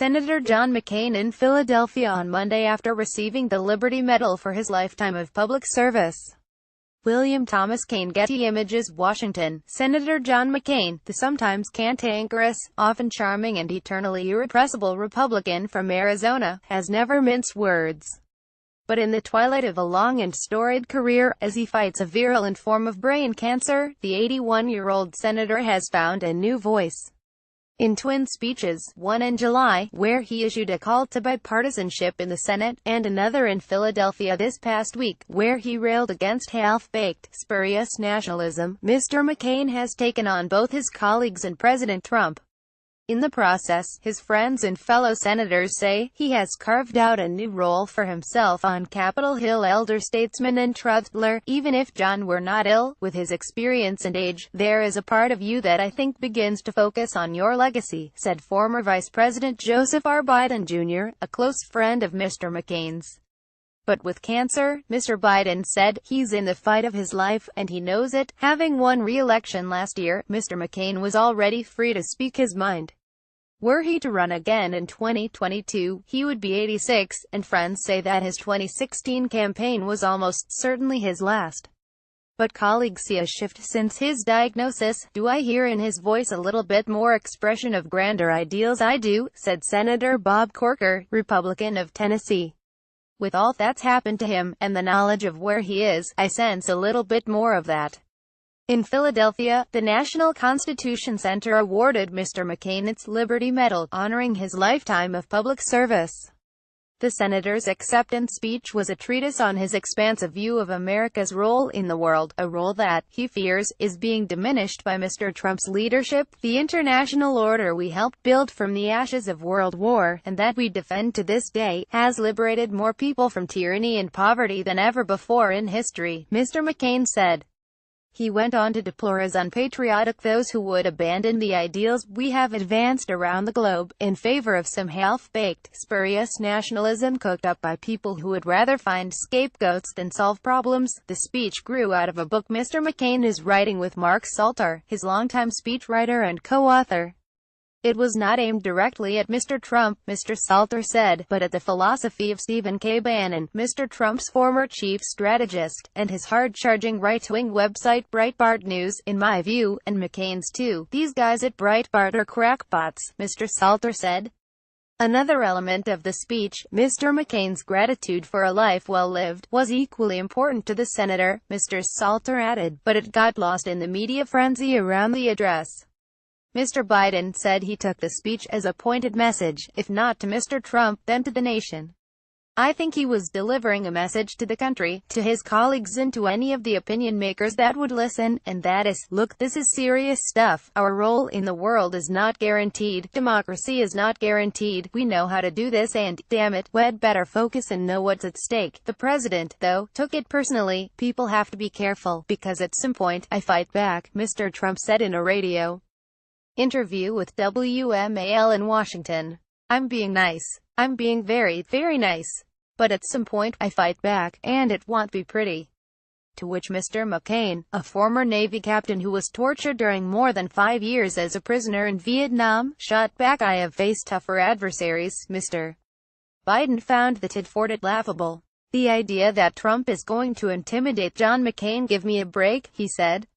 Senator John McCain in Philadelphia on Monday after receiving the Liberty Medal for his lifetime of public service. William Thomas CainGetty Images Washington. Senator John McCain, the sometimes cantankerous, often charming and eternally irrepressible Republican from Arizona, has never minced words. But in the twilight of a long and storied career, as he fights a virulent form of brain cancer, the 81-year-old senator has found a new voice. In twin speeches, one in July, where he issued a call to bipartisanship in the Senate, and another in Philadelphia this past week, where he railed against half-baked, spurious nationalism, Mr. McCain has taken on both his colleagues and President Trump. In the process, his friends and fellow senators say, he has carved out a new role for himself on Capitol Hill. Elder statesman and truthler, even if John were not ill, with his experience and age, there is a part of you that I think begins to focus on your legacy, said former Vice President Joseph R. Biden Jr., a close friend of Mr. McCain's. But with cancer, Mr. Biden said, he's in the fight of his life, and he knows it. Having won re-election last year, Mr. McCain was already free to speak his mind. Were he to run again in 2022, he would be 86, and friends say that his 2016 campaign was almost certainly his last. But colleagues see a shift since his diagnosis. Do I hear in his voice a little bit more expression of grander ideals? I do, said Senator Bob Corker, Republican of Tennessee. With all that's happened to him, and the knowledge of where he is, I sense a little bit more of that. In Philadelphia, the National Constitution Center awarded Mr. McCain its Liberty Medal, honoring his lifetime of public service. The senator's acceptance speech was a treatise on his expansive view of America's role in the world, a role that, he fears, is being diminished by Mr. Trump's leadership, the international order we helped build from the ashes of World War, and that we defend to this day, has liberated more people from tyranny and poverty than ever before in history, Mr. McCain said. He went on to deplore as unpatriotic those who would abandon the ideals we have advanced around the globe, in favor of some half-baked, spurious nationalism cooked up by people who would rather find scapegoats than solve problems. The speech grew out of a book Mr. McCain is writing with Mark Salter, his longtime speechwriter and co-author. It was not aimed directly at Mr. Trump, Mr. Salter said, but at the philosophy of Stephen K. Bannon, Mr. Trump's former chief strategist, and his hard-charging right-wing website Breitbart News, in my view, and McCain's too. These guys at Breitbart are crackpots, Mr. Salter said. Another element of the speech, Mr. McCain's gratitude for a life well lived, was equally important to the senator, Mr. Salter added, but it got lost in the media frenzy around the address. Mr. Biden said he took the speech as a pointed message, if not to Mr. Trump, then to the nation. I think he was delivering a message to the country, to his colleagues and to any of the opinion makers that would listen, and that is, look, this is serious stuff. Our role in the world is not guaranteed. Democracy is not guaranteed. We know how to do this and, damn it, we'd better focus and know what's at stake. The president, though, took it personally. People have to be careful, because at some point, I fight back, Mr. Trump said in a radio interview with WMAL in Washington. I'm being nice. I'm being very, very nice. But at some point, I fight back, and it won't be pretty. To which Mr. McCain, a former Navy captain who was tortured during more than 5 years as a prisoner in Vietnam, shot back, I have faced tougher adversaries. Mr. Biden found the tit for tat laughable. The idea that Trump is going to intimidate John McCain, give me a break, he said.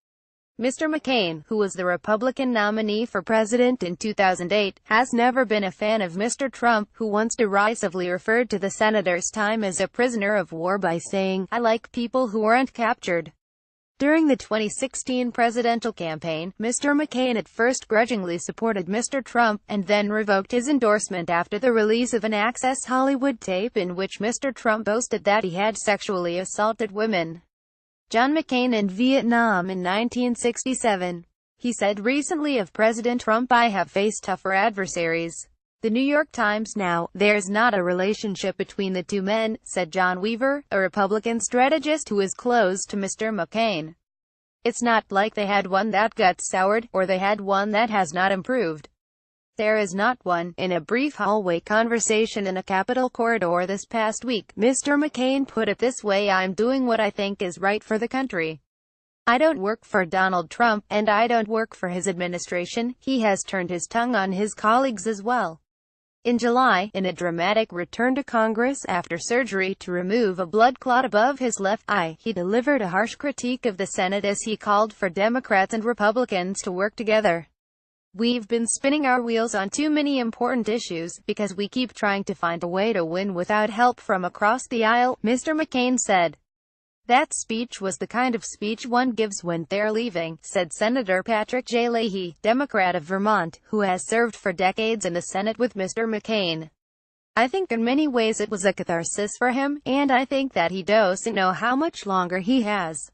Mr. McCain, who was the Republican nominee for president in 2008, has never been a fan of Mr. Trump, who once derisively referred to the senator's time as a prisoner of war by saying, I like people who aren't captured. During the 2016 presidential campaign, Mr. McCain at first grudgingly supported Mr. Trump, and then revoked his endorsement after the release of an Access Hollywood tape in which Mr. Trump boasted that he had sexually assaulted women. John McCain in Vietnam in 1967. He said recently of President Trump, I have faced tougher adversaries. The New York Times now, there's not a relationship between the two men, said John Weaver, a Republican strategist who is close to Mr. McCain. It's not like they had one that got soured, or they had one that has not improved. There is not one. In a brief hallway conversation in a Capitol corridor this past week, Mr. McCain put it this way, I'm doing what I think is right for the country. I don't work for Donald Trump, and I don't work for his administration. He has turned his tongue on his colleagues as well. In July, in a dramatic return to Congress after surgery to remove a blood clot above his left eye, he delivered a harsh critique of the Senate as he called for Democrats and Republicans to work together. "We've been spinning our wheels on too many important issues, because we keep trying to find a way to win without help from across the aisle," Mr. McCain said. "That speech was the kind of speech one gives when they're leaving," said Senator Patrick J. Leahy, Democrat of Vermont, who has served for decades in the Senate with Mr. McCain. "I think in many ways it was a catharsis for him, and I think that he doesn't know how much longer he has.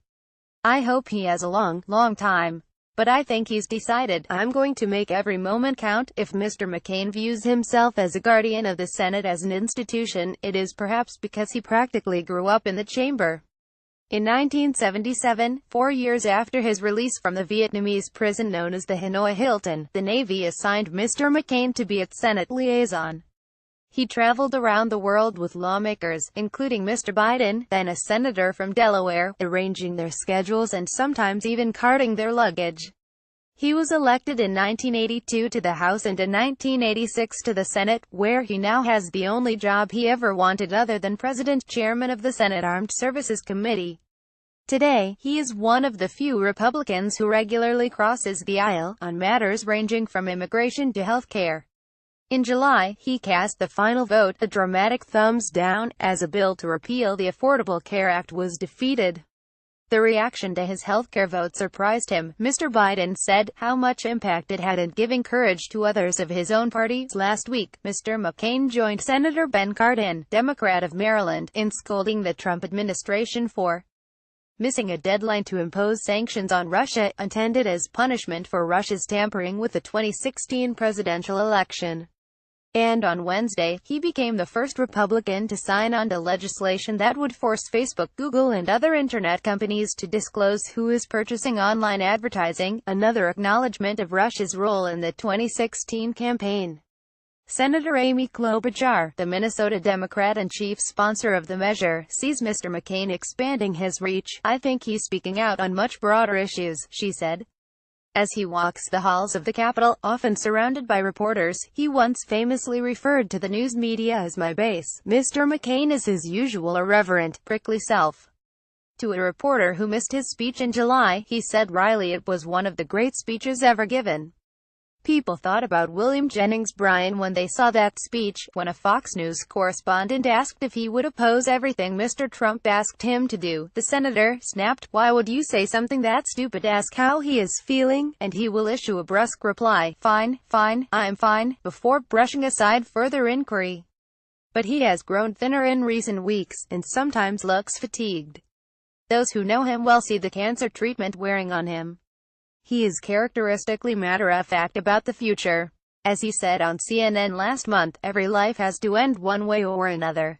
I hope he has a long, long time. But I think he's decided, I'm going to make every moment count." If Mr. McCain views himself as a guardian of the Senate as an institution, it is perhaps because he practically grew up in the chamber. In 1977, 4 years after his release from the Vietnamese prison known as the Hanoi Hilton, the Navy assigned Mr. McCain to be its Senate liaison. He traveled around the world with lawmakers, including Mr. Biden, then a senator from Delaware, arranging their schedules and sometimes even carting their luggage. He was elected in 1982 to the House and in 1986 to the Senate, where he now has the only job he ever wanted other than President, Chairman of the Senate Armed Services Committee. Today, he is one of the few Republicans who regularly crosses the aisle, on matters ranging from immigration to health care. In July, he cast the final vote, a dramatic thumbs down, as a bill to repeal the Affordable Care Act was defeated. The reaction to his healthcare vote surprised him. Mr. Biden said how much impact it had in giving courage to others of his own party. Last week, Mr. McCain joined Senator Ben Cardin, Democrat of Maryland, in scolding the Trump administration for missing a deadline to impose sanctions on Russia, intended as punishment for Russia's tampering with the 2016 presidential election. And on Wednesday, he became the first Republican to sign on to legislation that would force Facebook, Google and other internet companies to disclose who is purchasing online advertising, another acknowledgement of Russia's role in the 2016 campaign. Senator Amy Klobuchar, the Minnesota Democrat and chief sponsor of the measure, sees Mr. McCain expanding his reach. "I think he's speaking out on much broader issues," she said. As he walks the halls of the Capitol, often surrounded by reporters, he once famously referred to the news media as "my base." Mr. McCain is his usual irreverent, prickly self. To a reporter who missed his speech in July, he said wryly it was one of the great speeches ever given. People thought about William Jennings Bryan when they saw that speech. When a Fox News correspondent asked if he would oppose everything Mr. Trump asked him to do, the senator snapped, "Why would you say something that stupid? Ask how he is feeling, and he will issue a brusque reply, 'Fine, fine, I'm fine,' before brushing aside further inquiry." But he has grown thinner in recent weeks, and sometimes looks fatigued. Those who know him well see the cancer treatment wearing on him. He is characteristically matter-of-fact about the future. As he said on CNN last month, every life has to end one way or another.